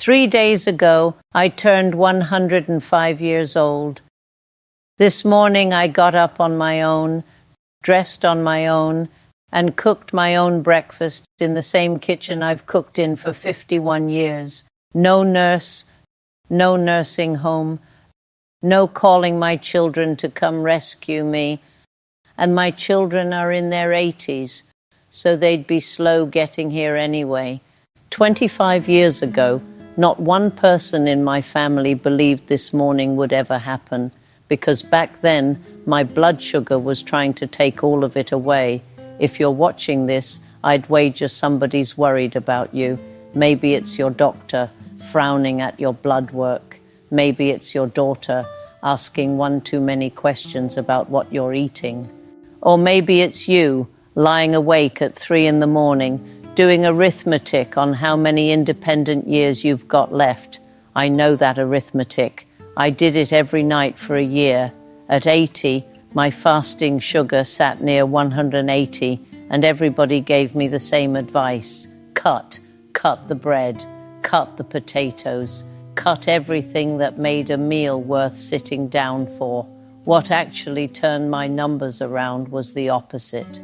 3 days ago, I turned 105 years old. This morning I got up on my own, dressed on my own, and cooked my own breakfast in the same kitchen I've cooked in for 51 years. No nurse, no nursing home, no calling my children to come rescue me. And my children are in their 80s, so they'd be slow getting here anyway. 25 years ago, not one person in my family believed this morning would ever happen, because back then my blood sugar was trying to take all of it away. If you're watching this, I'd wager somebody's worried about you. Maybe it's your doctor frowning at your blood work. Maybe it's your daughter asking one too many questions about what you're eating. Or maybe it's you lying awake at 3 in the morning doing arithmetic on how many independent years you've got left. I know that arithmetic. I did it every night for a year. At 80, my fasting sugar sat near 180, and everybody gave me the same advice. Cut the bread, cut the potatoes, cut everything that made a meal worth sitting down for. What actually turned my numbers around was the opposite.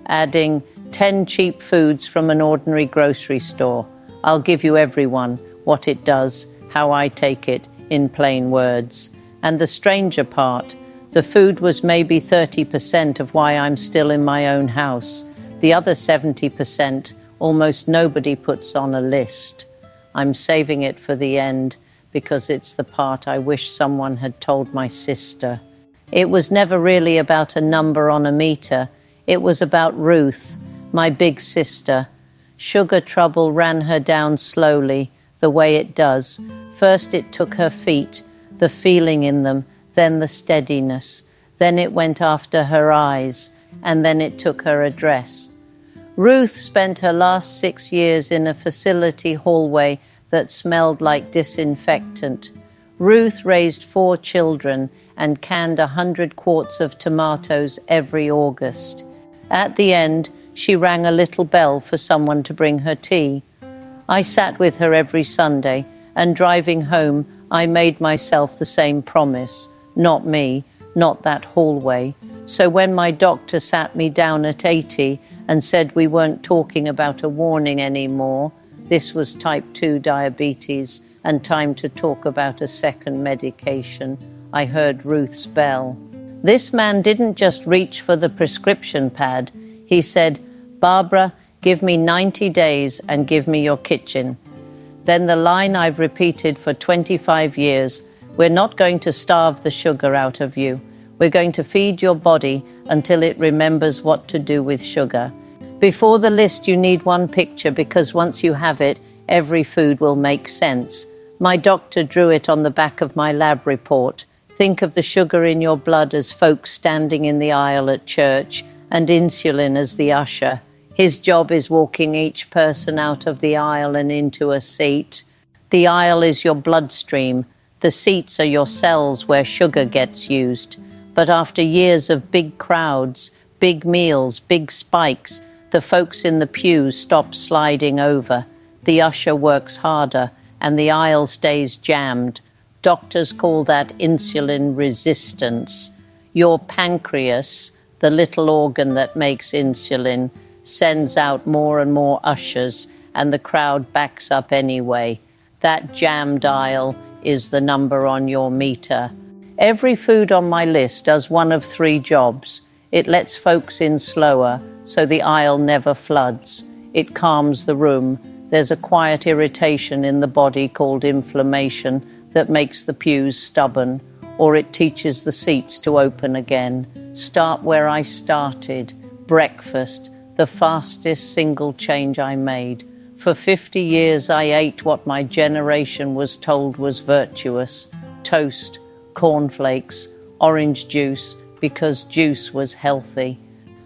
Adding 10 cheap foods from an ordinary grocery store. I'll give you everyone, what it does, how I take it, in plain words. And the stranger part, the food was maybe 30% of why I'm still in my own house. The other 70%, almost nobody puts on a list. I'm saving it for the end because it's the part I wish someone had told my sister. It was never really about a number on a meter. It was about Ruth, my big sister. Sugar trouble ran her down slowly, the way it does. First it took her feet, the feeling in them, then the steadiness. Then it went after her eyes, and then it took her address. Ruth spent her last 6 years in a facility hallway that smelled like disinfectant. Ruth raised 4 children and canned 100 quarts of tomatoes every August. At the end, she rang a little bell for someone to bring her tea. I sat with her every Sunday, and driving home, I made myself the same promise. Not me, not that hallway. So when my doctor sat me down at 80 and said we weren't talking about a warning anymore, this was type 2 diabetes and time to talk about a second medication, I heard Ruth's bell. This man didn't just reach for the prescription pad. He said, "Barbara, give me 90 days and give me your kitchen." Then the line I've repeated for 25 years, "We're not going to starve the sugar out of you. We're going to feed your body until it remembers what to do with sugar." Before the list, you need one picture because once you have it, every food will make sense. My doctor drew it on the back of my lab report. Think of the sugar in your blood as folks standing in the aisle at church and insulin as the usher. His job is walking each person out of the aisle and into a seat. The aisle is your bloodstream. The seats are your cells where sugar gets used. But after years of big crowds, big meals, big spikes, the folks in the pews stop sliding over. The usher works harder and the aisle stays jammed. Doctors call that insulin resistance. Your pancreas, the little organ that makes insulin, sends out more and more ushers, and the crowd backs up anyway. That jammed aisle is the number on your meter. Every food on my list does one of 3 jobs. It lets folks in slower, so the aisle never floods. It calms the room. There's a quiet irritation in the body called inflammation that makes the pews stubborn, or it teaches the seats to open again. Start where I started. Breakfast, the fastest single change I made. For 50 years I ate what my generation was told was virtuous. Toast, cornflakes, orange juice, because juice was healthy.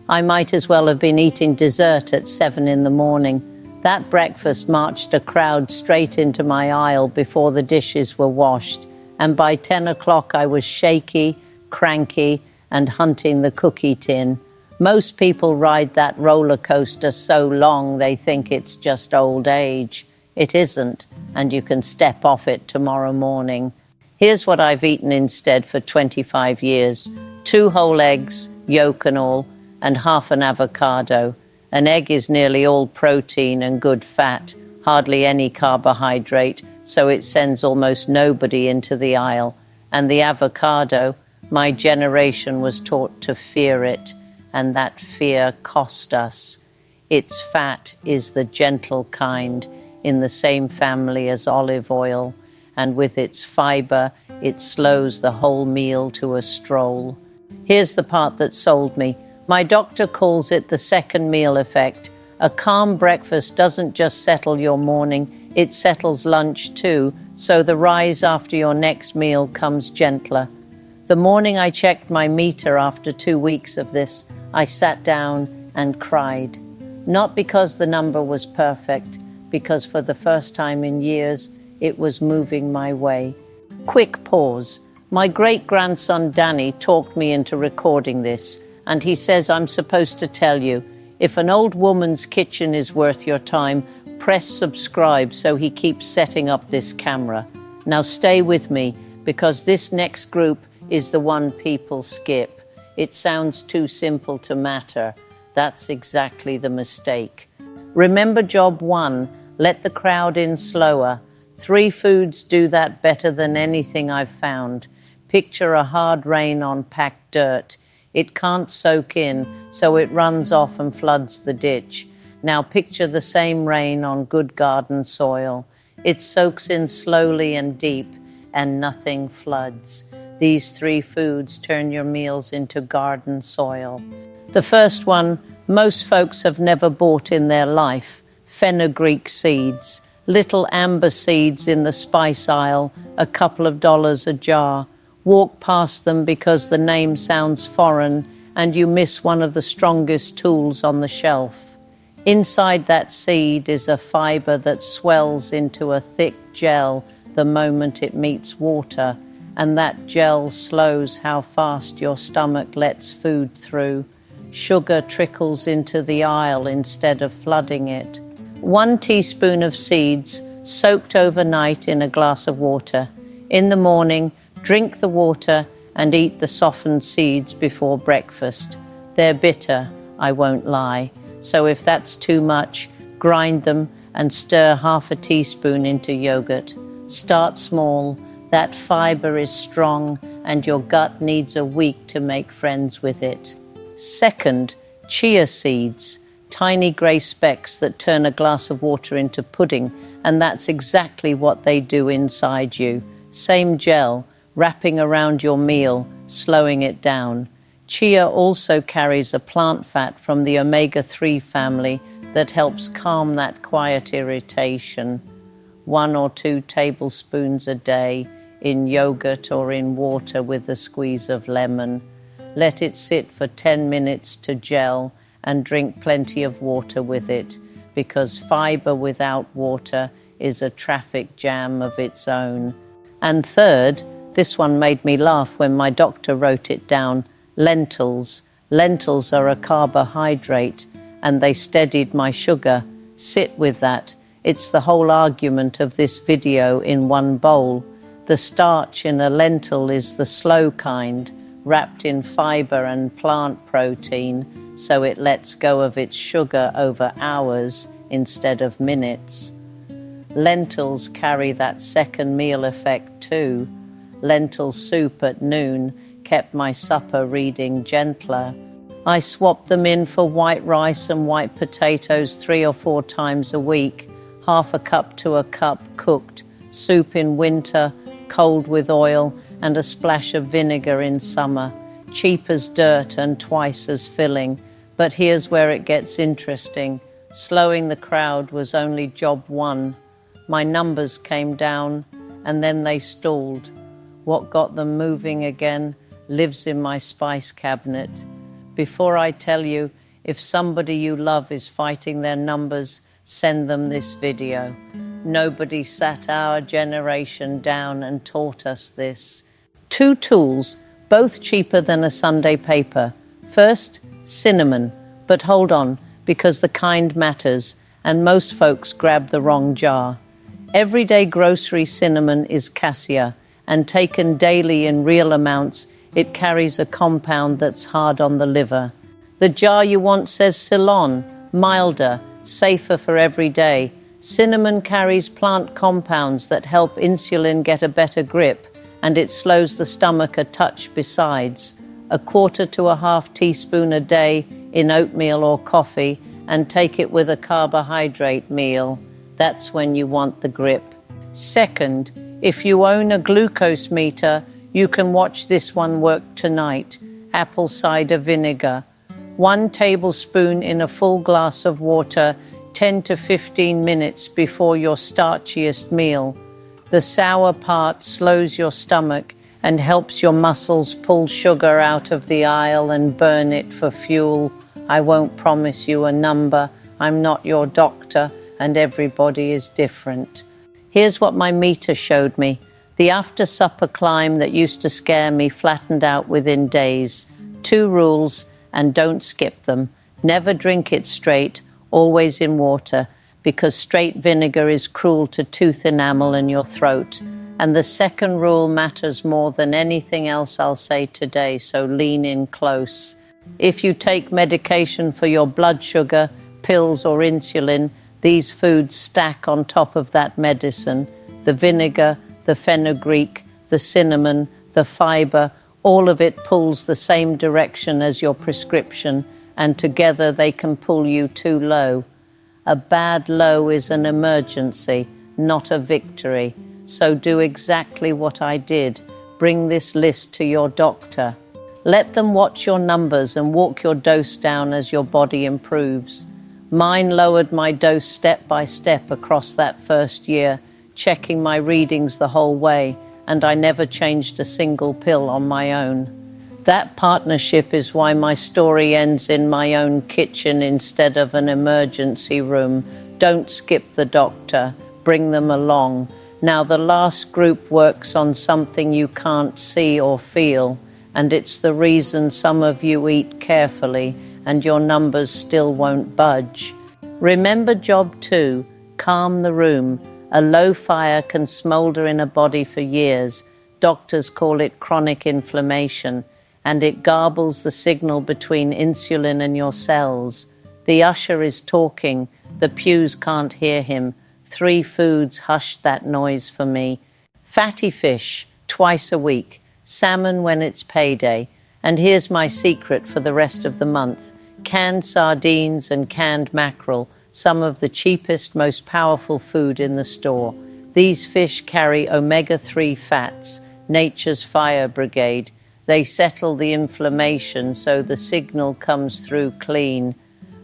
I might as well have been eating dessert at 7 in the morning. That breakfast marched a crowd straight into my aisle before the dishes were washed, and by 10 o'clock I was shaky, cranky, and hunting the cookie tin. Most people ride that roller coaster so long they think it's just old age. It isn't, and you can step off it tomorrow morning. Here's what I've eaten instead for 25 years. 2 whole eggs, yolk and all, and half an avocado. An egg is nearly all protein and good fat, hardly any carbohydrate, so it sends almost nobody into the aisle. And the avocado, my generation was taught to fear it, and that fear cost us. Its fat is the gentle kind, in the same family as olive oil, and with its fiber, it slows the whole meal to a stroll. Here's the part that sold me. My doctor calls it the second meal effect. A calm breakfast doesn't just settle your morning, it settles lunch too, so the rise after your next meal comes gentler. The morning I checked my meter after 2 weeks of this, I sat down and cried. Not because the number was perfect, because for the first time in years, it was moving my way. Quick pause. My great-grandson Danny talked me into recording this, and he says I'm supposed to tell you, if an old woman's kitchen is worth your time, press subscribe so he keeps setting up this camera. Now stay with me, because this next group is the one people skip. It sounds too simple to matter. That's exactly the mistake. Remember job 1, let the crowd in slower. 3 foods do that better than anything I've found. Picture a hard rain on packed dirt. It can't soak in, so it runs off and floods the ditch. Now picture the same rain on good garden soil. It soaks in slowly and deep, and nothing floods. These 3 foods turn your meals into garden soil. The first one, most folks have never bought in their life, fenugreek seeds. Little amber seeds in the spice aisle, a couple of dollars a jar. Walk past them because the name sounds foreign and you miss one of the strongest tools on the shelf. Inside that seed is a fiber that swells into a thick gel the moment it meets water, and that gel slows how fast your stomach lets food through. Sugar trickles into the aisle instead of flooding it. 1 teaspoon of seeds soaked overnight in a glass of water. In the morning, drink the water and eat the softened seeds before breakfast. They're bitter, I won't lie. So if that's too much, grind them and stir half a teaspoon into yogurt. Start small. That fiber is strong and your gut needs a week to make friends with it. Second, chia seeds. Tiny grey specks that turn a glass of water into pudding, and that's exactly what they do inside you. Same gel, wrapping around your meal, slowing it down. Chia also carries a plant fat from the omega-3 family that helps calm that quiet irritation. 1 or 2 tablespoons a day in yogurt or in water with a squeeze of lemon. Let it sit for 10 minutes to gel, and drink plenty of water with it, because fiber without water is a traffic jam of its own. And third, this one made me laugh when my doctor wrote it down, lentils. Lentils are a carbohydrate, and they steadied my sugar. Sit with that. It's the whole argument of this video in one bowl. The starch in a lentil is the slow kind, wrapped in fiber and plant protein, so it lets go of its sugar over hours instead of minutes. Lentils carry that second meal effect too. Lentil soup at noon kept my supper reading gentler. I swapped them in for white rice and white potatoes 3 or 4 times a week, half a cup to a cup cooked, soup in winter, cold with oil, and a splash of vinegar in summer. Cheap as dirt and twice as filling. But here's where it gets interesting. Slowing the crowd was only job 1. My numbers came down, and then they stalled. What got them moving again lives in my spice cabinet. Before I tell you, if somebody you love is fighting their numbers, send them this video. Nobody sat our generation down and taught us this. 2 tools, both cheaper than a Sunday paper. First, cinnamon, but hold on, because the kind matters, and most folks grab the wrong jar. Everyday grocery cinnamon is cassia, and taken daily in real amounts, it carries a compound that's hard on the liver. The jar you want says Ceylon, milder, safer for every day. Cinnamon carries plant compounds that help insulin get a better grip, and it slows the stomach a touch besides. 1/4 to 1/2 teaspoon a day in oatmeal or coffee, and take it with a carbohydrate meal. That's when you want the grip. Second, if you own a glucose meter, you can watch this one work tonight. Apple cider vinegar. 1 tablespoon in a full glass of water 10 to 15 minutes before your starchiest meal. The sour part slows your stomach and helps your muscles pull sugar out of the aisle and burn it for fuel. I won't promise you a number. I'm not your doctor, and everybody is different. Here's what my meter showed me. The after-supper climb that used to scare me flattened out within days. 2 rules, and don't skip them. Never drink it straight, always in water, because straight vinegar is cruel to tooth enamel in your throat. And the second rule matters more than anything else I'll say today, so lean in close. If you take medication for your blood sugar, pills or insulin, these foods stack on top of that medicine. The vinegar, the fenugreek, the cinnamon, the fiber, all of it pulls the same direction as your prescription, and together they can pull you too low. A bad low is an emergency, not a victory. So do exactly what I did. Bring this list to your doctor. Let them watch your numbers and walk your dose down as your body improves. Mine lowered my dose step by step across that first year, checking my readings the whole way, and I never changed a single pill on my own. That partnership is why my story ends in my own kitchen instead of an emergency room. Don't skip the doctor. Bring them along. Now, the last group works on something you can't see or feel, and it's the reason some of you eat carefully and your numbers still won't budge. Remember job 2, calm the room. A low fire can smolder in a body for years. Doctors call it chronic inflammation, and it garbles the signal between insulin and your cells. The usher is talking. The pews can't hear him. 3 foods hushed that noise for me. Fatty fish, twice a week. Salmon when it's payday. And here's my secret for the rest of the month. Canned sardines and canned mackerel, some of the cheapest, most powerful food in the store. These fish carry omega-3 fats, nature's fire brigade. They settle the inflammation so the signal comes through clean.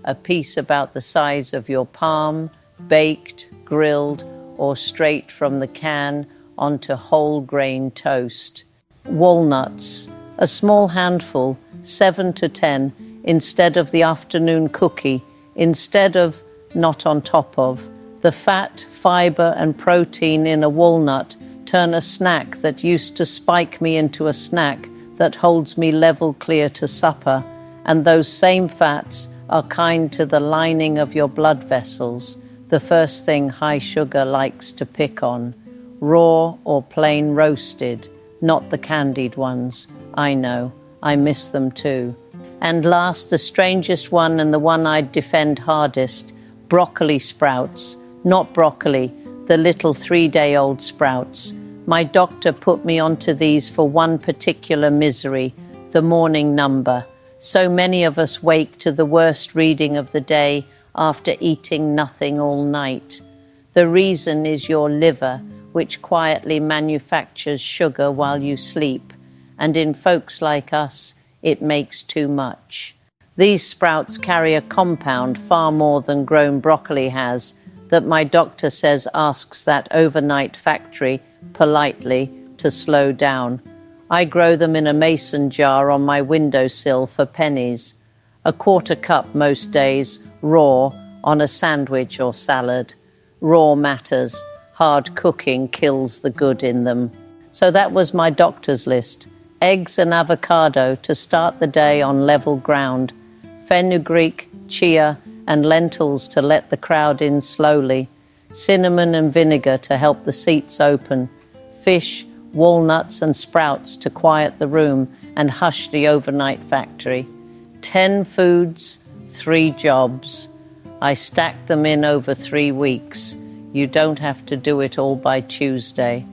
A piece about the size of your palm, baked, grilled, or straight from the can onto whole grain toast. Walnuts, a small handful, 7 to 10, instead of the afternoon cookie, instead of, not on top of. The fat, fiber, and protein in a walnut turn a snack that used to spike me into a snack that holds me level clear to supper. And those same fats are kind to the lining of your blood vessels, the first thing high sugar likes to pick on. Raw or plain roasted, not the candied ones. I know, I miss them too. And last, the strangest one and the one I'd defend hardest, broccoli sprouts. Not broccoli, the little 3-day-old sprouts. My doctor put me onto these for one particular misery, the morning number. So many of us wake to the worst reading of the day after eating nothing all night. The reason is your liver, which quietly manufactures sugar while you sleep. And in folks like us, it makes too much. These sprouts carry a compound far more than grown broccoli has, that my doctor says asks that overnight factory politely to slow down. I grow them in a mason jar on my windowsill for pennies. 1/4 cup most days, raw, on a sandwich or salad. Raw matters. Hard cooking kills the good in them. So that was my doctor's list. Eggs and avocado to start the day on level ground. Fenugreek, chia, and lentils to let the crowd in slowly. cinnamon and vinegar to help the seats open, fish, walnuts and sprouts to quiet the room and hush the overnight factory. 10 foods, 3 jobs. I stacked them in over 3 weeks. You don't have to do it all by Tuesday.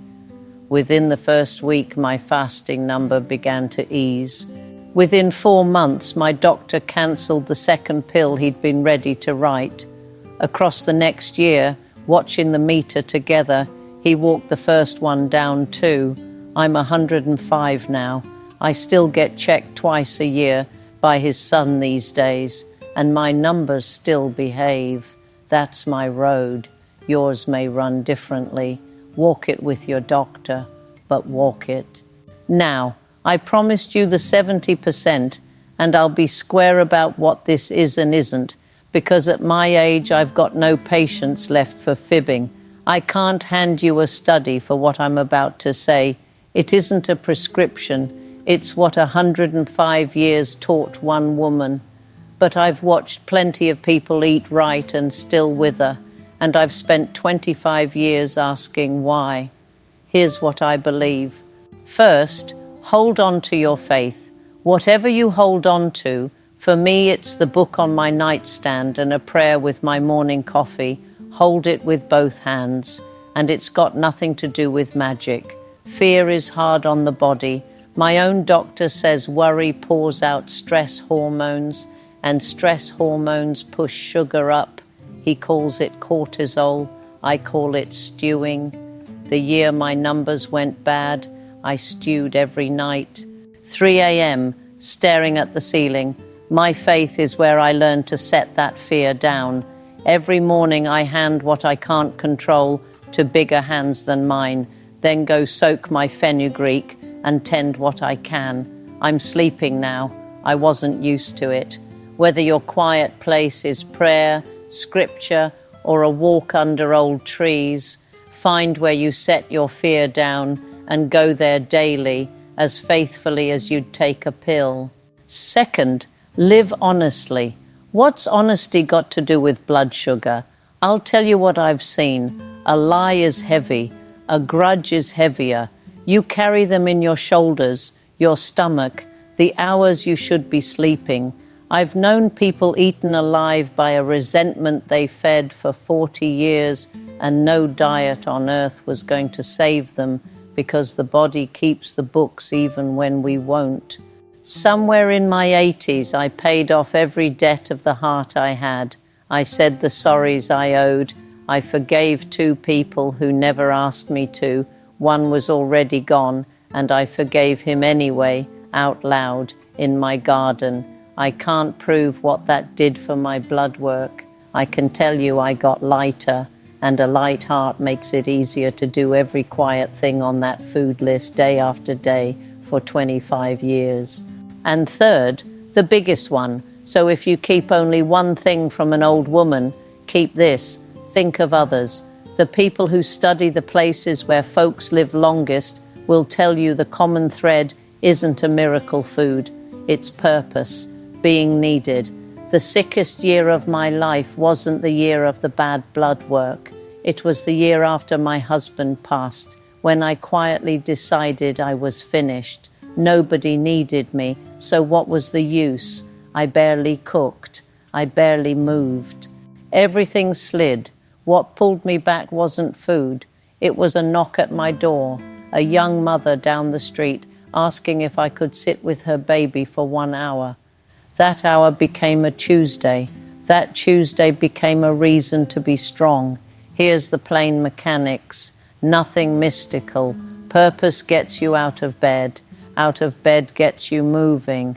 Within the first week, my fasting number began to ease. Within 4 months, my doctor cancelled the second pill he'd been ready to write. Across the next year, watching the meter together, he walked the first one down too. I'm 105 now. I still get checked twice a year by his son these days, and my numbers still behave. That's my road. Yours may run differently. Walk it with your doctor, but walk it. Now, I promised you the 70%, and I'll be square about what this is and isn't, because at my age I've got no patience left for fibbing. I can't hand you a study for what I'm about to say. It isn't a prescription. It's what 105 years taught one woman. But I've watched plenty of people eat right and still wither, and I've spent 25 years asking why. Here's what I believe. First, hold on to your faith. Whatever you hold on to, for me it's the book on my nightstand and a prayer with my morning coffee. Hold it with both hands. And it's got nothing to do with magic. Fear is hard on the body. My own doctor says worry pours out stress hormones, and stress hormones push sugar up. He calls it cortisol. I call it stewing. The year my numbers went bad, I stewed every night. 3 a.m., staring at the ceiling. My faith is where I learned to set that fear down. Every morning I hand what I can't control to bigger hands than mine, then go soak my fenugreek and tend what I can. I'm sleeping now. I wasn't used to it. Whether your quiet place is prayer, scripture, or a walk under old trees, find where you set your fear down and go there daily, as faithfully as you'd take a pill. Second, live honestly. What's honesty got to do with blood sugar? I'll tell you what I've seen. A lie is heavy. A grudge is heavier. You carry them in your shoulders, your stomach, the hours you should be sleeping. I've known people eaten alive by a resentment they fed for 40 years, and no diet on earth was going to save them, because the body keeps the books even when we won't. Somewhere in my 80s, I paid off every debt of the heart I had. I said the sorries I owed. I forgave 2 people who never asked me to. One was already gone, and I forgave him anyway, out loud, in my garden. I can't prove what that did for my blood work. I can tell you I got lighter, and a light heart makes it easier to do every quiet thing on that food list day after day for 25 years. And third, the biggest one. So if you keep only one thing from an old woman, keep this. Think of others. The people who study the places where folks live longest will tell you the common thread isn't a miracle food. It's purpose, being needed. The sickest year of my life wasn't the year of the bad blood work. It was the year after my husband passed, when I quietly decided I was finished. Nobody needed me, so what was the use? I barely cooked. I barely moved. Everything slid. What pulled me back wasn't food. It was a knock at my door, a young mother down the street asking if I could sit with her baby for 1 hour. That hour became a Tuesday. That Tuesday became a reason to be strong. Here's the plain mechanics. Nothing mystical. Purpose gets you out of bed. Out of bed gets you moving,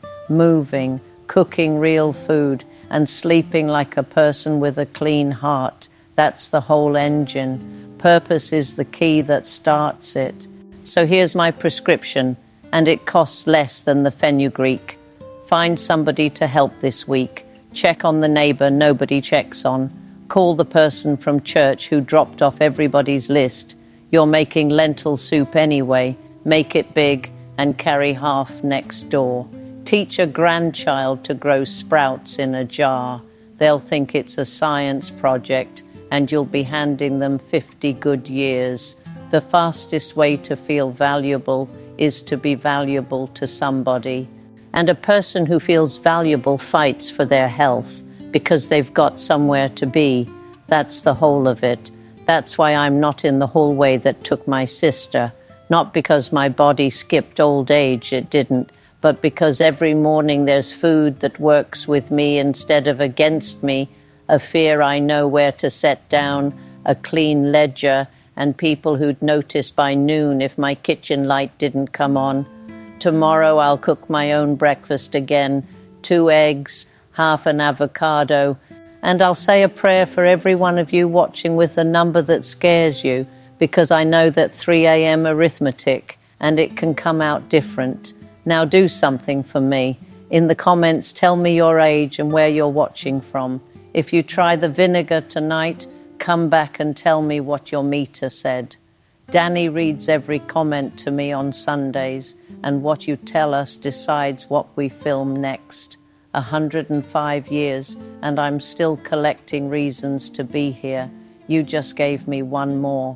cooking real food, and sleeping like a person with a clean heart. That's the whole engine. Purpose is the key that starts it. So here's my prescription, and it costs less than the fenugreek. Find somebody to help this week. Check on the neighbor nobody checks on. Call the person from church who dropped off everybody's list. You're making lentil soup anyway. Make it big and carry half next door. Teach a grandchild to grow sprouts in a jar. They'll think it's a science project, and you'll be handing them 50 good years. The fastest way to feel valuable is to be valuable to somebody. And a person who feels valuable fights for their health because they've got somewhere to be. That's the whole of it. That's why I'm not in the hallway that took my sister. Not because my body skipped old age, it didn't, but because every morning there's food that works with me instead of against me, a fear I know where to set down, a clean ledger, and people who'd notice by noon if my kitchen light didn't come on. Tomorrow I'll cook my own breakfast again, 2 eggs, half an avocado, and I'll say a prayer for every one of you watching with the number that scares you, because I know that 3 a.m. arithmetic, and it can come out different. Now do something for me. In the comments, tell me your age and where you're watching from. If you try the vinegar tonight, come back and tell me what your meter said. Danny reads every comment to me on Sundays, and what you tell us decides what we film next. 105 years, and I'm still collecting reasons to be here. You just gave me one more.